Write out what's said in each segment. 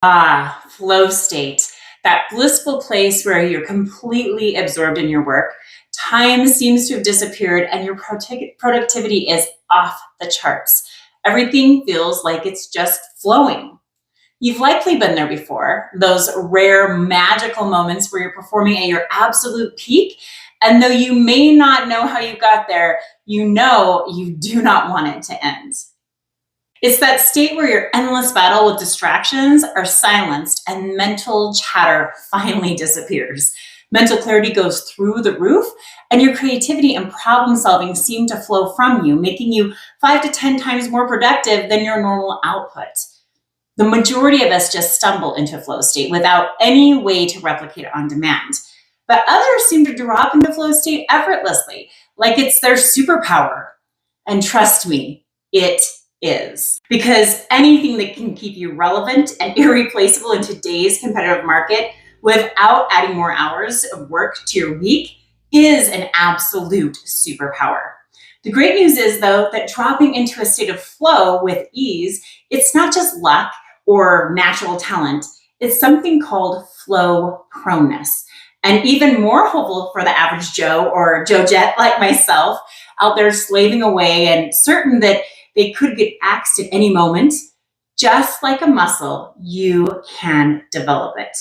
Ah, flow state, that blissful place where you're completely absorbed in your work. Time seems to have disappeared and your productivity is off the charts. Everything feels like it's just flowing. You've likely been there before, those rare magical moments where you're performing at your absolute peak. And though you may not know how you got there, you know you do not want it to end. It's that state where your endless battle with distractions are silenced and mental chatter finally disappears. Mental clarity goes through the roof, and your creativity and problem solving seem to flow from you, making you 5 to 10 times more productive than your normal output. The majority of us just stumble into flow state without any way to replicate it on demand. But others seem to drop into flow state effortlessly, like it's their superpower. And trust me, it is. Because anything that can keep you relevant and irreplaceable in today's competitive market without adding more hours of work to your week is an absolute superpower. The great news is, though, that dropping into a state of flow with ease, it's not just luck or natural talent, it's something called flow proneness. And even more hopeful for the average Joe or Joe Jet like myself out there slaving away and certain that they could get axed at any moment. Just like a muscle, you can develop it.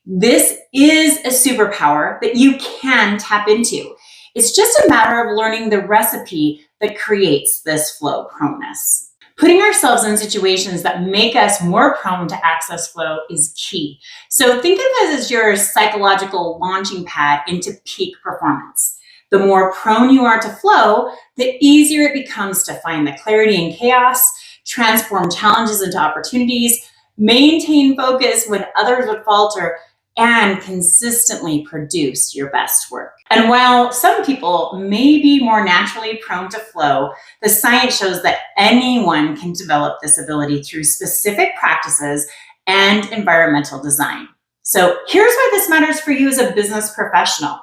This is a superpower that you can tap into. It's just a matter of learning the recipe that creates this flow proneness. Putting ourselves in situations that make us more prone to access flow is key. So think of it as your psychological launching pad into peak performance. The more prone you are to flow, the easier it becomes to find the clarity in chaos, transform challenges into opportunities, maintain focus when others would falter, and consistently produce your best work. And while some people may be more naturally prone to flow, the science shows that anyone can develop this ability through specific practices and environmental design. So here's why this matters for you as a business professional.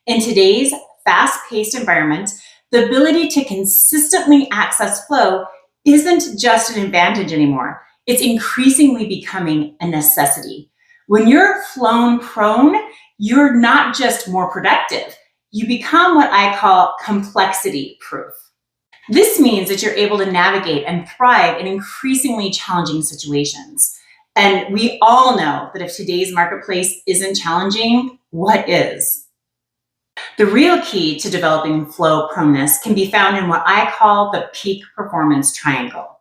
In today's fast-paced environment, the ability to consistently access flow isn't just an advantage anymore. It's increasingly becoming a necessity. When you're flown prone, you're not just more productive. You become what I call complexity proof. This means that you're able to navigate and thrive in increasingly challenging situations. And we all know that if today's marketplace isn't challenging, what is? The real key to developing flow proneness can be found in what I call the peak performance triangle.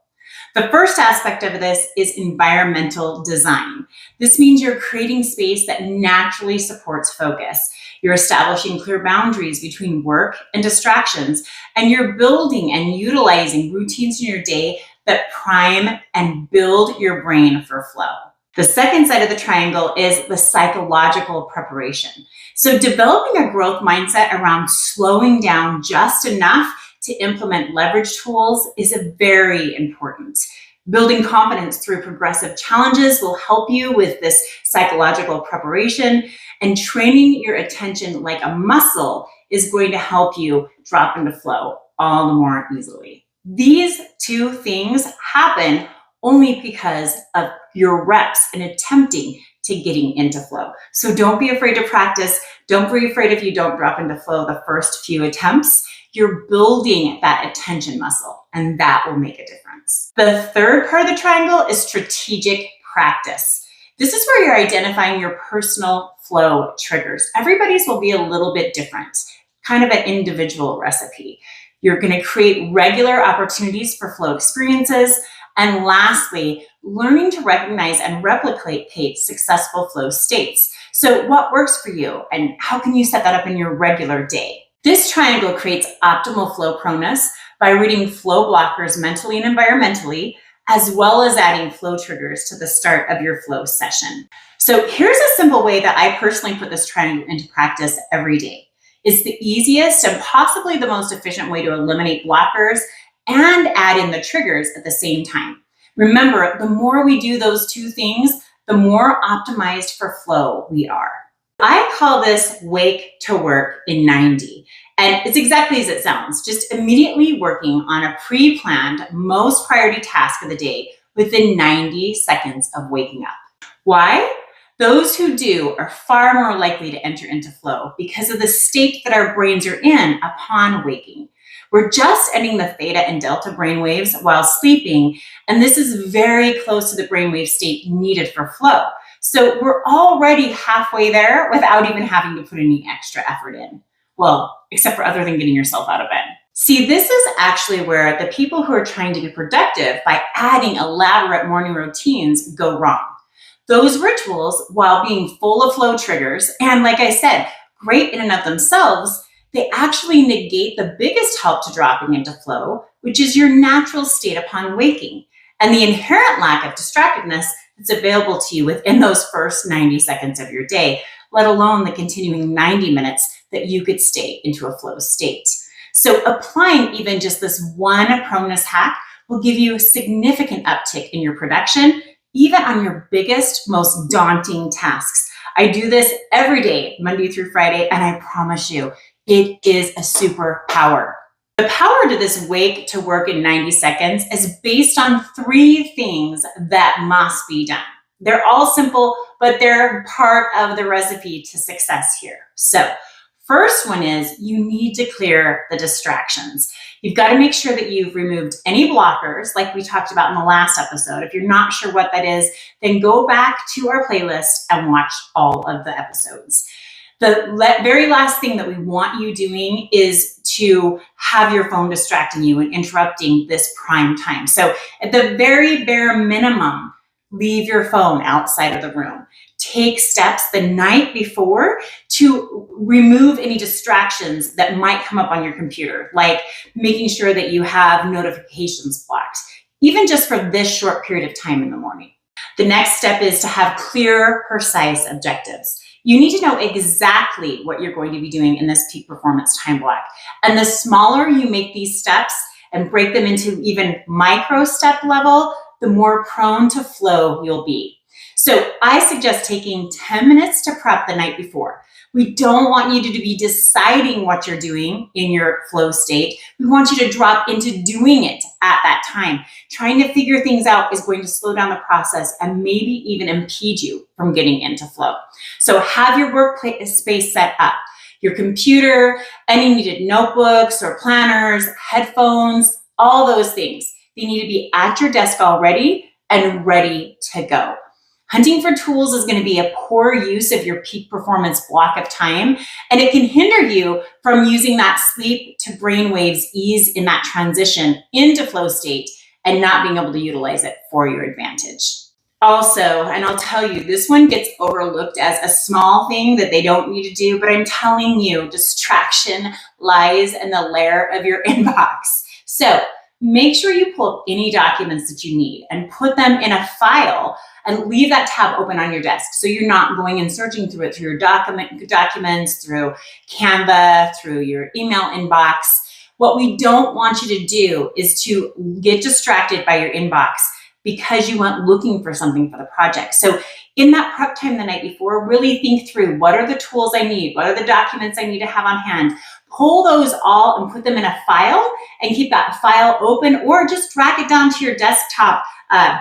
The first aspect of this is environmental design. This means you're creating space that naturally supports focus. You're establishing clear boundaries between work and distractions, and you're building and utilizing routines in your day that prime and build your brain for flow. The second side of the triangle is the psychological preparation. So developing a growth mindset around slowing down just enough to implement leverage tools is very important. Building confidence through progressive challenges will help you with this psychological preparation, and training your attention like a muscle is going to help you drop into flow all the more easily. These two things happen only because of your reps and attempting to getting into flow. So don't be afraid to practice. Don't be afraid if you don't drop into flow the first few attempts. You're building that attention muscle, and that will make a difference. The third part of the triangle is strategic practice. This is where you're identifying your personal flow triggers. Everybody's will be a little bit different, kind of an individual recipe. You're going to create regular opportunities for flow experiences. And lastly, learning to recognize and replicate successful flow states. So what works for you, and how can you set that up in your regular day? This triangle creates optimal flow proneness by reading flow blockers mentally and environmentally, as well as adding flow triggers to the start of your flow session. So here's a simple way that I personally put this triangle into practice every day. It's the easiest and possibly the most efficient way to eliminate blockers and add in the triggers at the same time. Remember, the more we do those two things, the more optimized for flow we are. I call this wake to work in 90. And it's exactly as it sounds, just immediately working on a pre-planned, most priority task of the day within 90 seconds of waking up. Why? Those who do are far more likely to enter into flow because of the state that our brains are in upon waking. We're just ending the theta and delta brainwaves while sleeping, and this is very close to the brainwave state needed for flow. So we're already halfway there without even having to put any extra effort in. Well, except for other than getting yourself out of bed. See, this is actually where the people who are trying to be productive by adding elaborate morning routines go wrong. Those rituals, while being full of flow triggers, and like I said, great in and of themselves, they actually negate the biggest help to dropping into flow, which is your natural state upon waking, and the inherent lack of distractedness that's available to you within those first 90 seconds of your day, let alone the continuing 90 minutes that you could stay into a flow state. So applying even just this one proneness hack will give you a significant uptick in your production, even on your biggest, most daunting tasks. I do this every day, Monday through Friday, and I promise you, it is a superpower. The power to this wake to work in 90 seconds is based on 3 things that must be done. They're all simple, but they're part of the recipe to success here. So, first one is you need to clear the distractions. You've got to make sure that you've removed any blockers, like we talked about in the last episode. If you're not sure what that is, then go back to our playlist and watch all of the episodes. The very last thing that we want you doing is to have your phone distracting you and interrupting this prime time. So at the very bare minimum, leave your phone outside of the room. Take steps the night before to remove any distractions that might come up on your computer, like making sure that you have notifications blocked, even just for this short period of time in the morning. The next step is to have clear, precise objectives. You need to know exactly what you're going to be doing in this peak performance time block. And the smaller you make these steps and break them into even micro step level, the more prone to flow you'll be. So I suggest taking 10 minutes to prep the night before. We don't want you to be deciding what you're doing in your flow state. We want you to drop into doing it at that time. Trying to figure things out is going to slow down the process and maybe even impede you from getting into flow. So have your workspace set up, your computer, any needed notebooks or planners, headphones, all those things. They need to be at your desk already and ready to go. Hunting for tools is going to be a poor use of your peak performance block of time, and it can hinder you from using that sleep to brainwaves ease in that transition into flow state and not being able to utilize it for your advantage. Also, and I'll tell you, this one gets overlooked as a small thing that they don't need to do, but I'm telling you, distraction lies in the layer of your inbox. So make sure you pull up any documents that you need and put them in a file and leave that tab open on your desk so you're not going and searching through it through your documents, through Canva, through your email inbox. What we don't want you to do is to get distracted by your inbox because you went looking for something for the project. So in that prep time the night before, really think through what are the tools I need, what are the documents I need to have on hand. Pull those all and put them in a file and keep that file open, or just drag it down to your desktop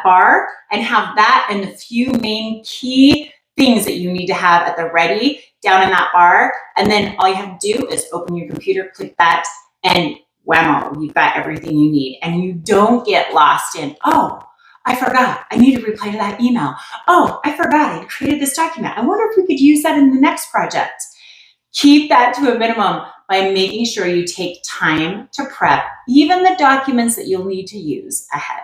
bar and have that and the few main key things that you need to have at the ready down in that bar. And then all you have to do is open your computer, click that, and whammo, you've got everything you need. And you don't get lost in, oh, I forgot, I need to reply to that email. Oh, I forgot, I created this document. I wonder if we could use that in the next project. Keep that to a minimum by making sure you take time to prep even the documents that you'll need to use ahead.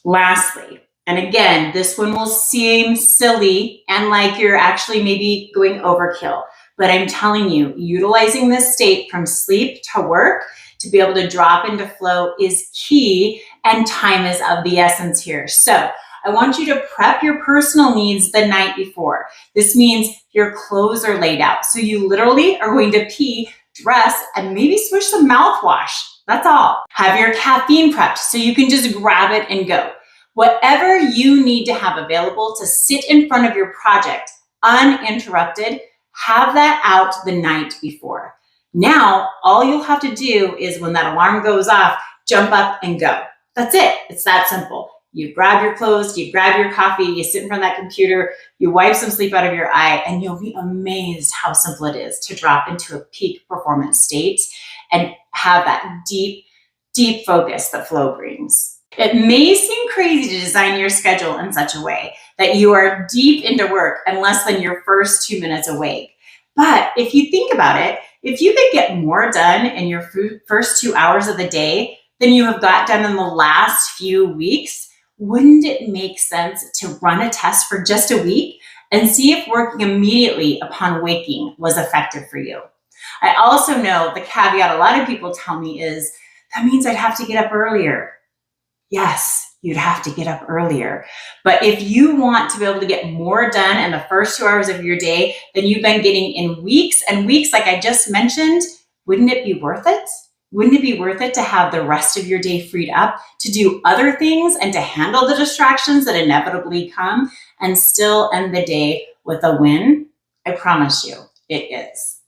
Lastly, and again, this one will seem silly and like you're actually maybe going overkill, but I'm telling you, utilizing this state from sleep to work to be able to drop into flow is key, and time is of the essence here. So I want you to prep your personal needs the night before. This means your clothes are laid out. So you literally are going to pee, dress, and maybe switch some mouthwash. That's all. Have your caffeine prepped so you can just grab it and go. Whatever you need to have available to sit in front of your project uninterrupted, have that out the night before. Now, all you'll have to do is when that alarm goes off, jump up and go. That's it. It's that simple. you grab your clothes, you grab your coffee, you sit in front of that computer, you wipe some sleep out of your eye, and you'll be amazed how simple it is to drop into a peak performance state and have that deep, deep focus that flow brings. It may seem crazy to design your schedule in such a way that you are deep into work in less than your first 2 minutes awake. But if you think about it, if you could get more done in your first 2 hours of the day than you have got done in the last few weeks, wouldn't it make sense to run a test for just a week and see if working immediately upon waking was effective for you? I also know the caveat a lot of people tell me is, that means I'd have to get up earlier. Yes, you'd have to get up earlier. But if you want to be able to get more done in the first 2 hours of your day than you've been getting in weeks and weeks, like I just mentioned, wouldn't it be worth it? Wouldn't it be worth it to have the rest of your day freed up to do other things and to handle the distractions that inevitably come and still end the day with a win? I promise you, it is.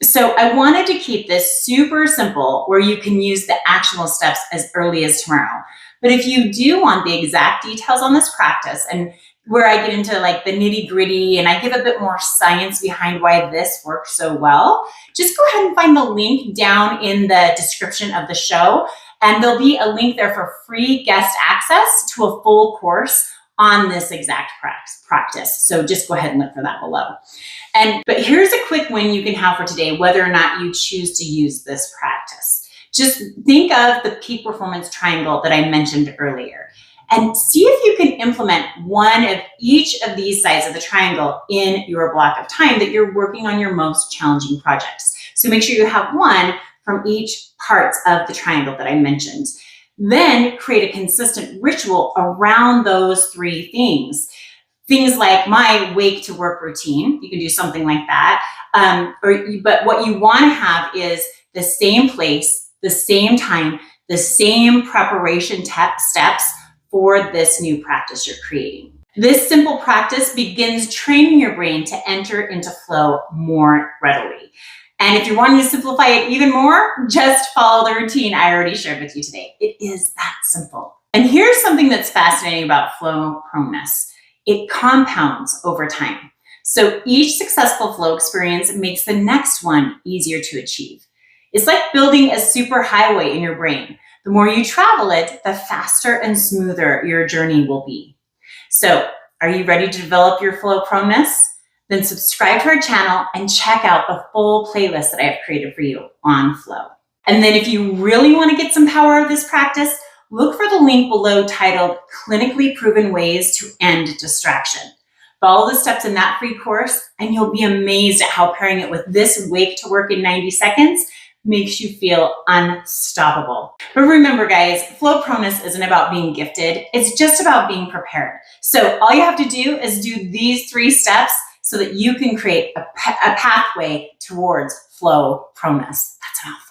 So I wanted to keep this super simple where you can use the actionable steps as early as tomorrow. But if you do want the exact details on this practice and where I get into like the nitty gritty and I give a bit more science behind why this works so well, just go ahead and find the link down in the description of the show. And there'll be a link there for free guest access to a full course on this exact practice. So just go ahead and look for that below. But here's a quick win you can have for today, whether or not you choose to use this practice. Just think of the peak performance triangle that I mentioned earlier and see if you can implement one of each of these sides of the triangle in your block of time that you're working on your most challenging projects. So make sure you have one from each part of the triangle that I mentioned. Then create a consistent ritual around those three things. Things like my wake to work routine, you can do something like that. But what you want to have is the same place, the same time, the same preparation steps for this new practice you're creating. This simple practice begins training your brain to enter into flow more readily. And if you're wanting to simplify it even more, just follow the routine I already shared with you today. It is that simple. And here's something that's fascinating about flow proneness. It compounds over time. So each successful flow experience makes the next one easier to achieve. It's like building a super highway in your brain. The more you travel it, the faster and smoother your journey will be. So are you ready to develop your flow proneness? Then subscribe to our channel and check out the full playlist that I have created for you on flow. And then if you really want to get some power out of this practice, look for the link below titled Clinically Proven Ways to End Distraction. Follow the steps in that free course and you'll be amazed at how pairing it with this wake to work in 90 seconds makes you feel unstoppable. But remember guys, flow proneness isn't about being gifted. It's just about being prepared. So all you have to do is do these 3 steps so that you can create a pathway towards flow proneness. That's enough.